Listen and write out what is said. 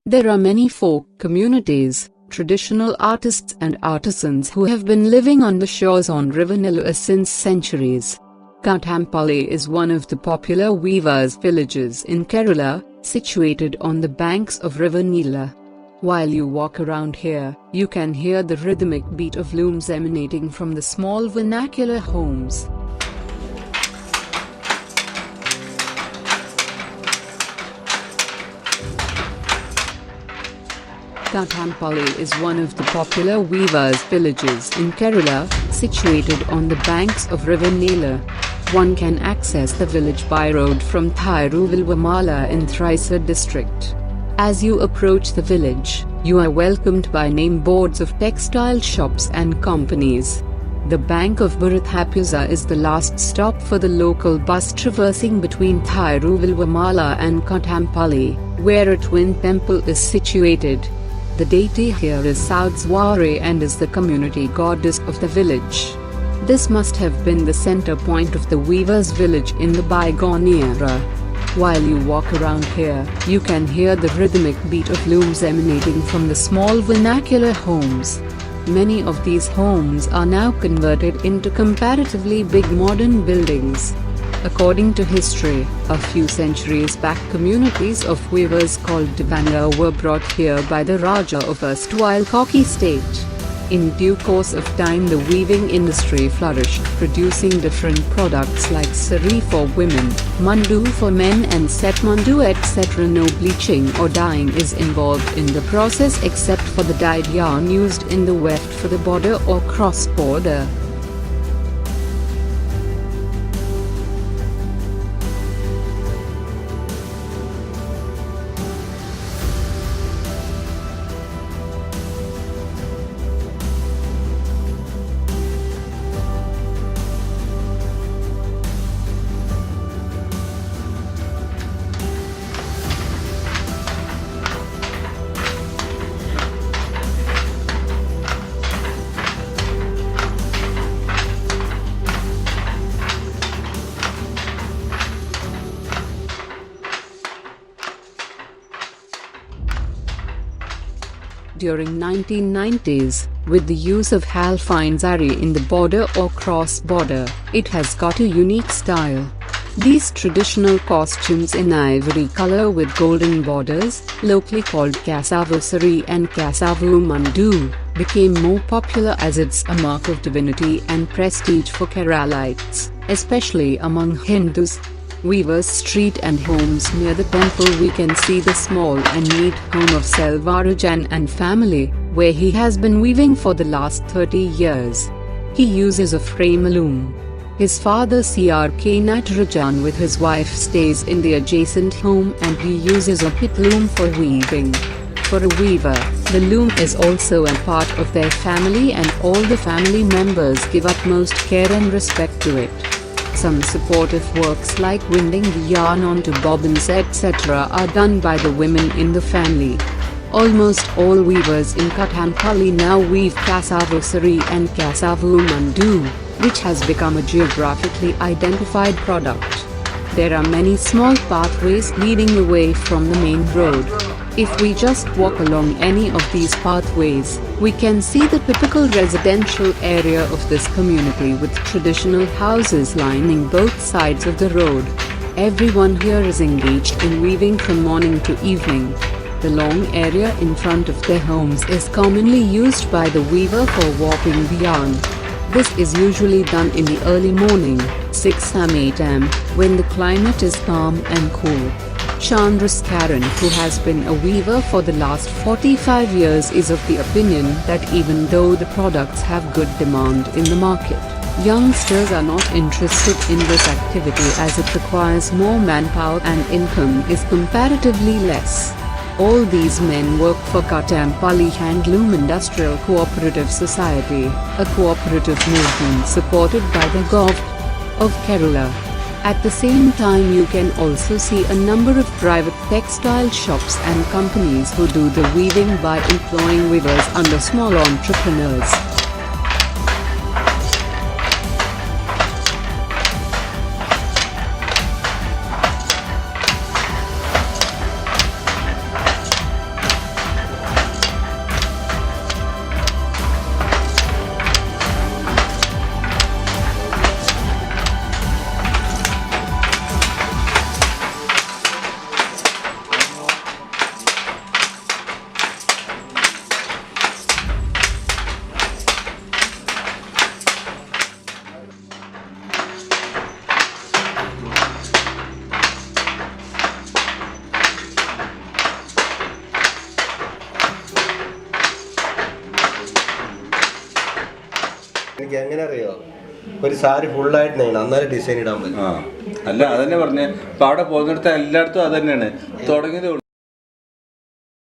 There are many folk communities, traditional artists and artisans who have been living on the shores on River Nila since centuries. Kuttampully is one of the popular weavers' villages in Kerala, situated on the banks of River Nila. While you walk around here, you can hear the rhythmic beat of looms emanating from the small vernacular homes. Kuttampully is one of the popular weavers' villages in Kerala, situated on the banks of River Nila. One can access the village by road from Thiruvillamala in Thrissur district. As you approach the village, you are welcomed by name boards of textile shops and companies. The bank of Bharathapuza is the last stop for the local bus traversing between Thiruvillamala and Kuttampully, where a twin temple is situated. The deity here is Saudswari and is the community goddess of the village. This must have been the center point of the weavers' village in the bygone era. While you walk around here, you can hear the rhythmic beat of looms emanating from the small vernacular homes. Many of these homes are now converted into comparatively big modern buildings. According to history, a few centuries back communities of weavers called Devanga were brought here by the Raja of erstwhile Kochi state. In due course of time the weaving industry flourished, producing different products like sari for women, mandu for men and set mandu etc. No bleaching or dyeing is involved in the process except for the dyed yarn used in the weft for the border or cross border. During 1990s, with the use of halfine zari in the border or cross-border, it has got a unique style. These traditional costumes in ivory color with golden borders, locally called Kasavu sari and Kasavu mandu, became more popular as it's a mark of divinity and prestige for Keralites, especially among Hindus. Weavers Street and homes near the temple we can see the small and neat home of Selvarajan and family, where he has been weaving for the last 30 years. He uses a frame loom. His father CRK Natarajan with his wife stays in the adjacent home and he uses a pit loom for weaving. For a weaver, the loom is also a part of their family and all the family members give utmost care and respect to it. Some supportive works like winding the yarn onto bobbins etc. are done by the women in the family. Almost all weavers in Kuttampully now weave Kasavu sari and Kasavu mandu, which has become a geographically identified product. There are many small pathways leading away from the main road. If we just walk along any of these pathways, we can see the typical residential area of this community with traditional houses lining both sides of the road. Everyone here is engaged in weaving from morning to evening. The long area in front of their homes is commonly used by the weaver for warping the yarn. This is usually done in the early morning, 6 am 8 am, when the climate is calm and cool. Chandraskaran, who has been a weaver for the last 45 years, is of the opinion that even though the products have good demand in the market, youngsters are not interested in this activity as it requires more manpower and income is comparatively less. All these men work for Kuttampully Handloom Industrial Cooperative Society, a cooperative movement supported by the Government of Kerala. At the same time you can also see a number of private textile shops and companies who do the weaving by employing weavers under small entrepreneurs. എനിക്ക് എങ്ങനെ അറിയോ ഒരു സാരി ഫുള്ളായിട്ട് നെയ്യണം അന്നേരം design ഇടാൻ പറ്റും. അല്ല അതന്നെ പറഞ്ഞേ. ഇപ്പൊ അവിടെ പോകുന്നിടത്ത് എല്ലായിടത്തും അത് തന്നെയാണ് തുടങ്ങിയത്.